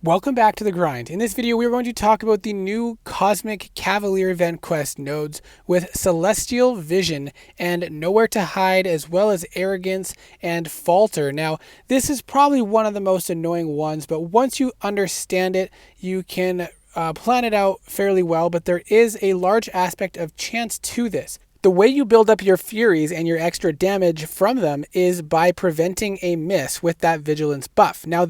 Welcome back to the grind. In this video, we're going to talk about the new Cosmic Cavalier event quest nodes with Celestial Vision and Nowhere to Hide, as well as Arrogance and Falter. Now, this is probably one of the most annoying ones, but once you understand it, you can plan it out fairly well, but there is a large aspect of chance to this. The way you build up your Furies and your extra damage from them is by preventing a miss with that Vigilance buff. Now,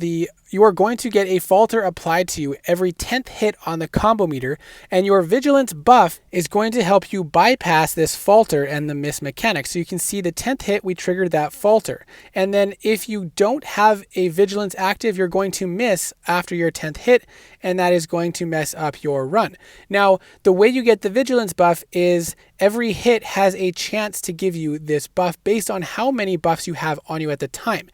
you are going to get a Falter applied to you every 10th hit on the combo meter, and your Vigilance buff is going to help you bypass this Falter and the miss mechanic. So you can see the 10th hit, we triggered that Falter. And then if you don't have a Vigilance active, you're going to miss after your 10th hit, and that is going to mess up your run. Now, the way you get the Vigilance buff is every hit has a chance to give you this buff based on how many buffs you have on you at the time.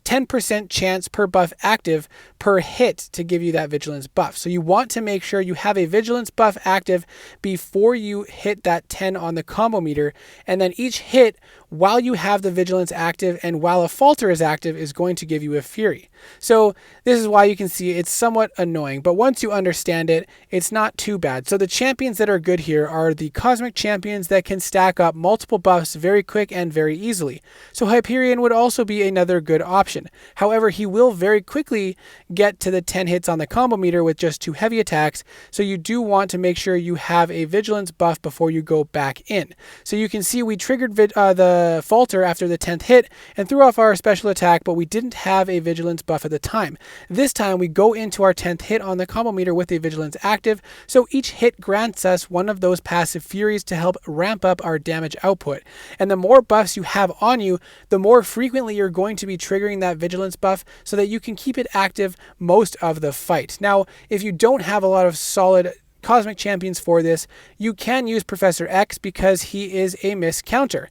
10% chance per buff active per hit to give you that Vigilance buff. So you want to make sure you have a Vigilance buff active before you hit that 10 on the combo meter, and then each hit while you have the Vigilance active and while a Falter is active is going to give you a Fury. So this is why you can see it's somewhat annoying, but once you understand it, it's not too bad. So the champions that are good here are the Cosmic champions that can stack up multiple buffs very quick and very easily. So Hyperion would also be another good option. However, he will very quickly get to the 10 hits on the combo meter with just 2 heavy attacks, so you do want to make sure you have a Vigilance buff before you go back in. So you can see we triggered the Falter after the 10th hit and threw off our special attack, but we didn't have a Vigilance buff at the time. This time we go into our 10th hit on the combo meter with a Vigilance active, so each hit grants us one of those passive Furies to help ramp up our damage output. And the more buffs you have on you, the more frequently you're going to be triggering that Vigilance buff so that you can keep it active most of the fight. Now, if you don't have a lot of solid Cosmic champions for this, you can use Professor X because he is a miss counter.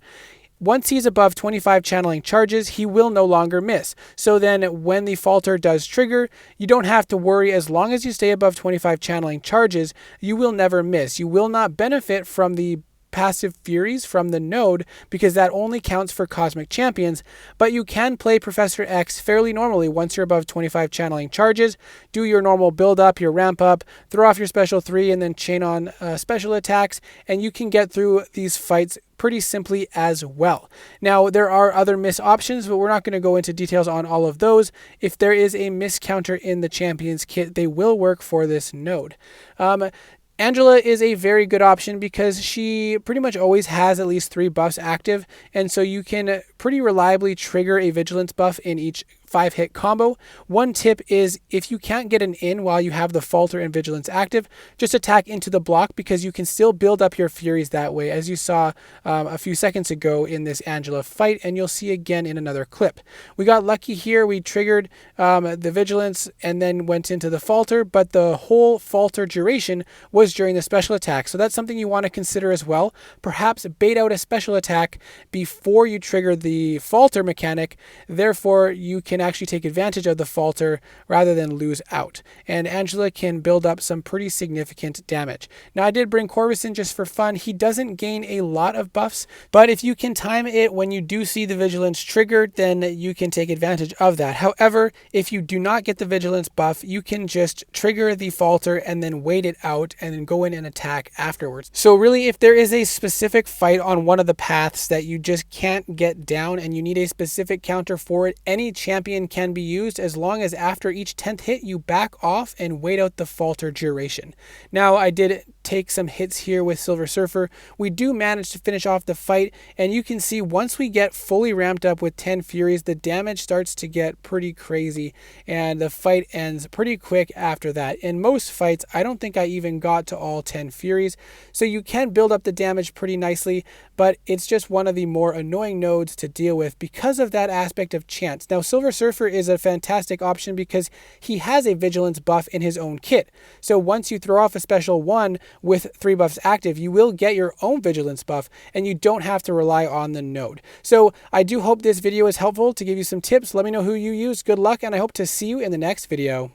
Once he's above 25 channeling charges, he will no longer miss. So then when the Falter does trigger, you don't have to worry. As long as you stay above 25 channeling charges, you will never miss. You will not benefit from the passive Furies from the node because that only counts for Cosmic champions, but you can play Professor X fairly normally once you're above 25 channeling charges. Do your normal build up, your ramp up, throw off your special 3 and then chain on special attacks, and you can get through these fights pretty simply as well. Now, there are other miss options, but we're not going to go into details on all of those. If there is a miss counter in the Champions kit, they will work for this node. Angela is a very good option because she pretty much always has at least 3 buffs active, and so you can pretty reliably trigger a Vigilance buff in each 5-hit combo. One tip is if you can't get an in while you have the Falter and Vigilance active, just attack into the block because you can still build up your Furies that way, as you saw a few seconds ago in this Angela fight, and you'll see again in another clip. We got lucky here. We triggered the Vigilance and then went into the Falter, but the whole Falter duration was during the special attack, so that's something you want to consider as well. Perhaps bait out a special attack before you trigger the Falter mechanic, therefore you can actually take advantage of the Falter rather than lose out. And Angela can build up some pretty significant damage. Now, I did bring Corvus in just for fun. He doesn't gain a lot of buffs, but if you can time it when you do see the Vigilance triggered, then you can take advantage of that. However, if you do not get the Vigilance buff, you can just trigger the Falter and then wait it out and then go in and attack afterwards. So really, if there is a specific fight on one of the paths that you just can't get down and you need a specific counter for it, any champion can be used as long as after each 10th hit you back off and wait out the Falter duration. Now, I did take some hits here with Silver Surfer. We do manage to finish off the fight, and you can see once we get fully ramped up with 10 Furies, the damage starts to get pretty crazy and the fight ends pretty quick after that. In most fights, I don't think I even got to all 10 Furies, so you can build up the damage pretty nicely, but it's just one of the more annoying nodes to deal with because of that aspect of chance. Now, Silver Surfer is a fantastic option because he has a Vigilance buff in his own kit. So once you throw off a special 1 with 3 buffs active, you will get your own Vigilance buff and you don't have to rely on the node. So I do hope this video is helpful to give you some tips. Let me know who you use. Good luck, and I hope to see you in the next video.